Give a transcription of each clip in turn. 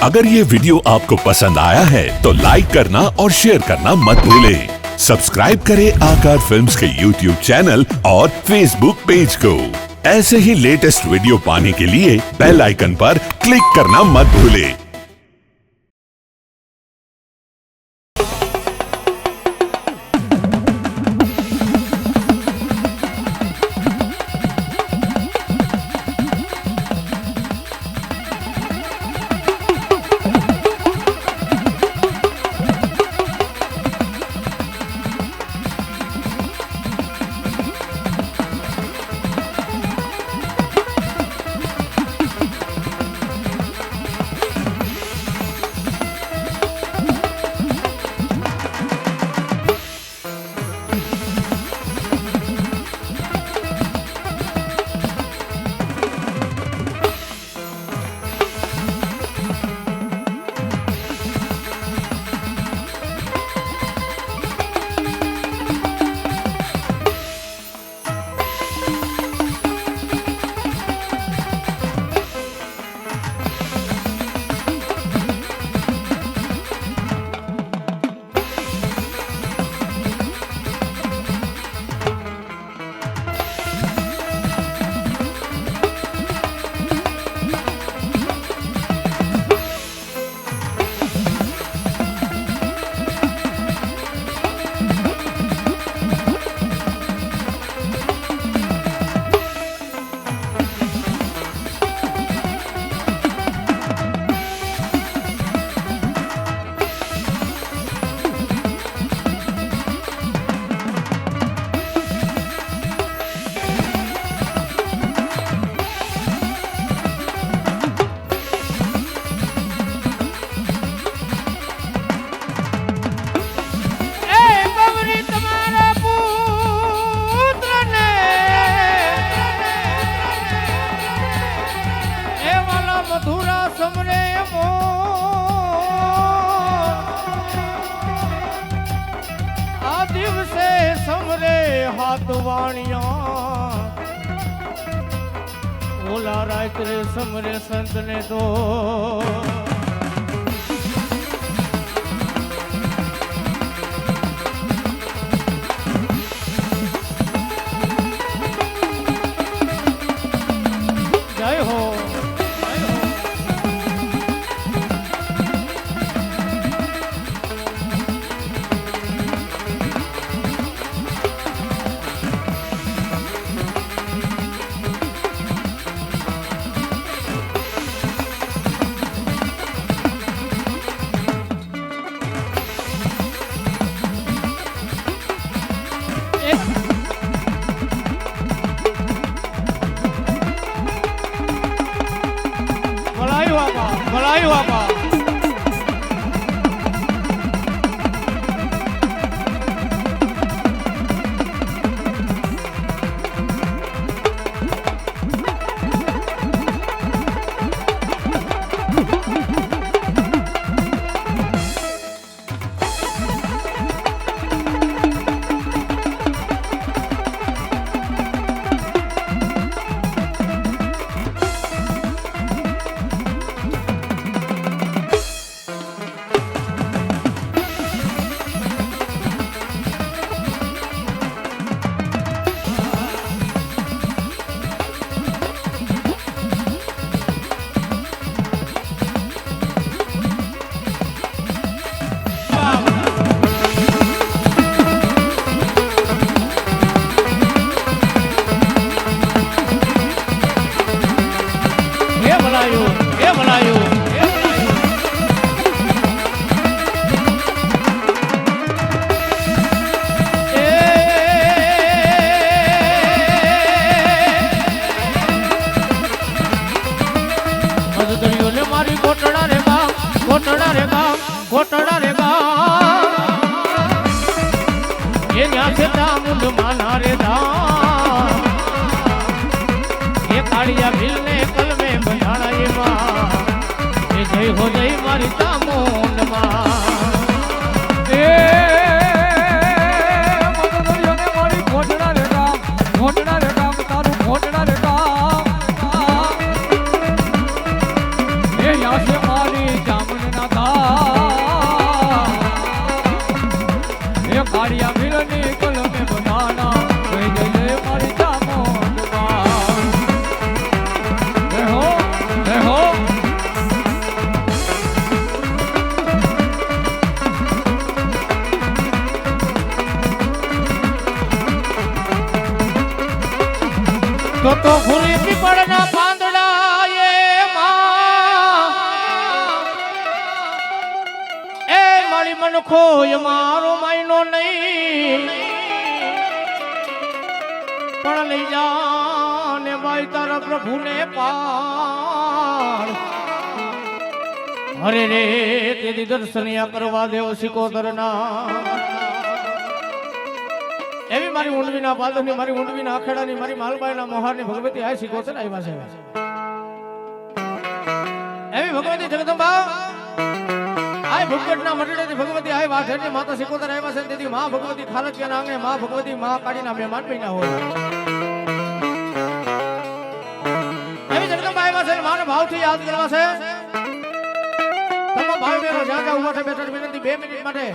अगर ये वीडियो आपको पसंद आया है तो लाइक करना और शेयर करना मत भूलें। सब्सक्राइब करें आकार फिल्म्स के YouTube चैनल और Facebook पेज को। ऐसे ही लेटेस्ट वीडियो पाने के लिए बेल आइकन पर क्लिक करना मत भूलें। ओला रात रे समरे संत ने तो जय हो भलाई बाबा घोटड़ा रे ये न्यासे दामुल माना रे दाम ये कालिया भील ने कल में बजाना ये माँ ये जय हो जय मारी दामुल माँ घोटड़ा रे दाम तारू घोटड़ा रे दाम ये यहाँ से मारी મનખો એ મારો માયનો નહીં પણ લઈ જા ને બાઈ તારા પ્રભુને પાર હરે રે તેથી દર્શનિયા કરવા દેવ સિકોતરના એવી મારી ઊંડવીના પાદરની મારી ઊંડવીના આખેડાની મારી માલબાઈના મોહારની ભગવતી આ સિકોતર આવ્યા છે એવી ભગવતી જગદંબા આય ભૂપેટના મટડેથી ભગવતી આય વાઢેરની માતા સિકોતર આવ્યા છે તેથી માં ભગવતી ખાલકિયાના આંગણે માં ભગવતી માં કાળીના મહેમાન બન્યા હોય એવી જગદંબા આવ્યા છે માને ભાવથી યાદ કરવા છે તમામ ભાઈ બહેનો જ્યાં જ્યાં ઉભા છે બેઠા વિનંતી 2 મિનિટ માટે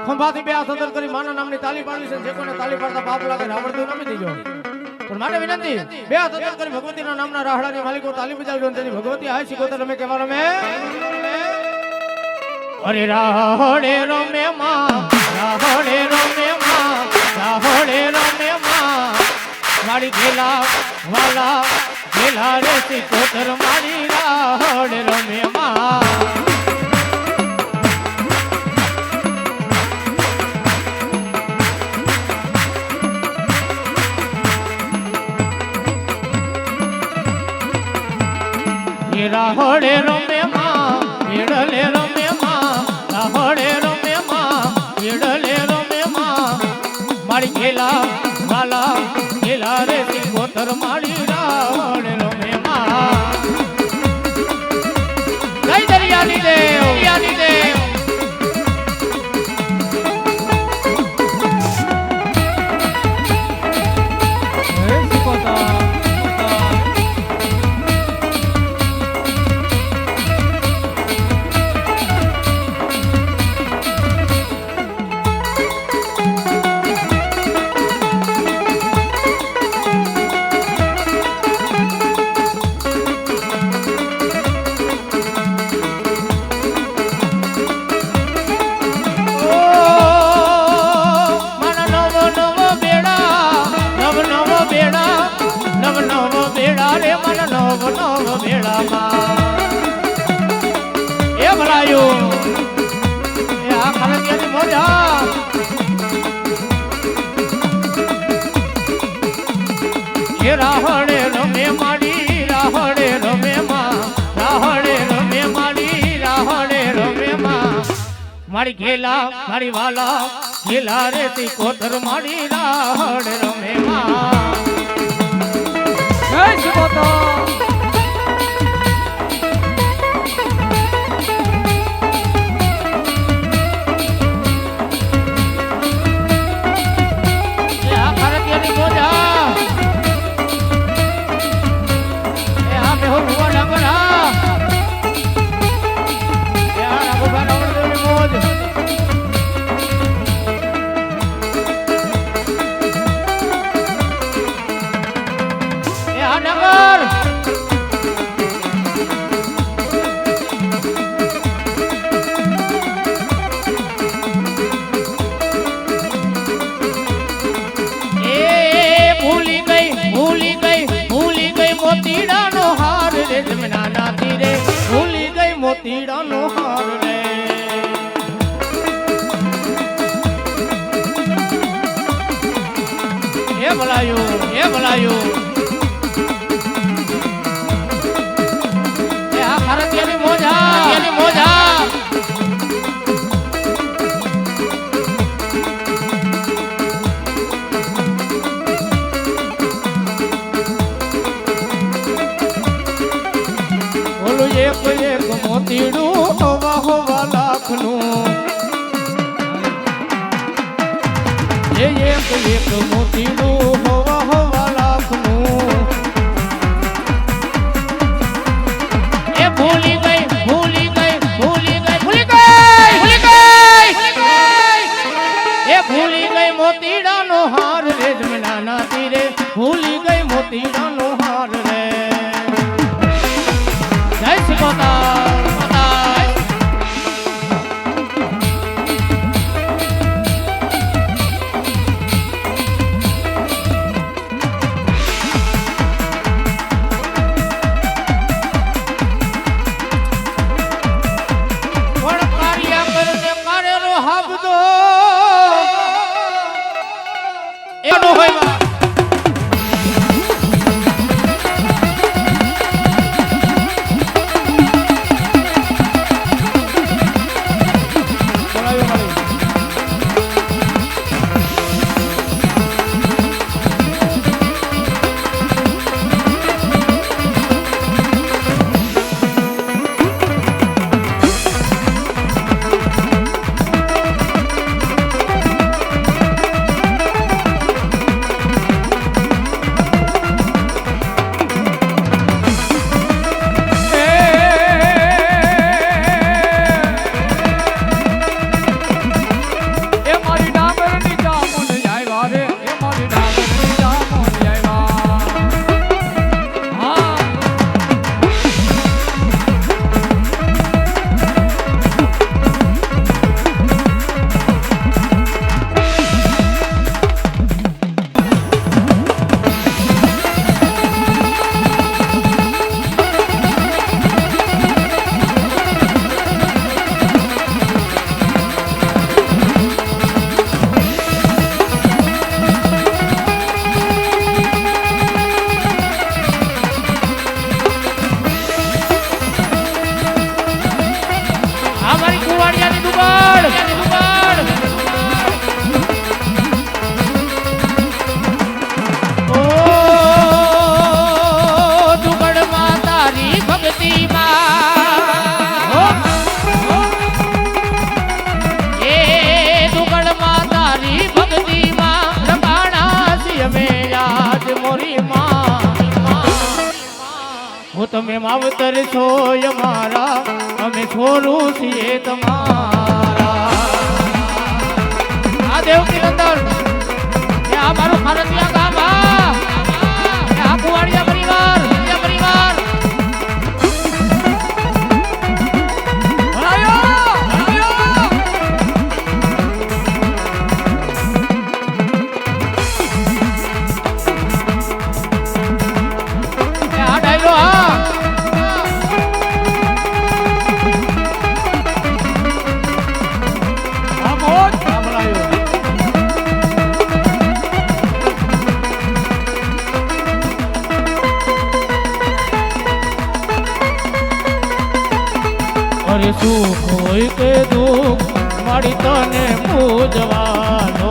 ખંભાથી 2 હાથ અંદર કરી માના નામની તાલી પાડવી છે જે કોને તાલી પાડતા પાપ લાગે આવડતું નમી દીજો પણ માટે વિનંતી 2 હાથ અંદર કરી ભગવતીના નામના રાહડાની માલિકો તાલી બજાવજો તેની ભગવતી આય સિકોતર રમે કેવા રમે અરે રાહડે રમે માં રાહડે રમે માં રાહડે રમે માં મારી ઘેલા વાલા ઘેલા રે સિકોતર મારી રાહડે રમે માં રાહડે રમે માં ભેડલે રમે માં રાહડે રમે માં ભેડલે રમે માં મારી ઘેલા વાલા ઘેલા રે સિકોતર મારી રાહડે રમે માં જય દરિયાની દેવ દરિયાની દેવ રાહડે રમે માડી રાહડે રમે માં રાહડે રમે માડી રાહડે રમે માં મારી ઘેલા મારી વાલા ઘેલા રે સિકોતર માડી રાહડે રમે માં જય સિકોતર મોતીડાનો હાર રે એ ભલાયું એ ભલાયું એ આ ભારતીયની મોજા ઓલું એક મોતીડું હોવા હોવા લાખનું એક મોતીડું હોવા હોવા લાખનું એ ભૂલી ગઈ ભૂલી ગઈ ભૂલી ગઈ ભૂલી ગઈ ભૂલી ગઈ એ ભૂલી ગઈ મોતીડાનો હાર રે જમનાના તીરે ભૂલી ગઈ મોતીડાનો હાર રે જય સિકોતર ન હોય બા. તમે માવતર છો અમારા, અમે છોરું છીએ તમારા. આ દેવકી નંદન આ મારું ખારતિયા ગામ, આ કુવાડિયા પરિવાર, પરિવાર આ ડાયલો સુખ હોય કે દુઃખ મારી તને પૂજવાનો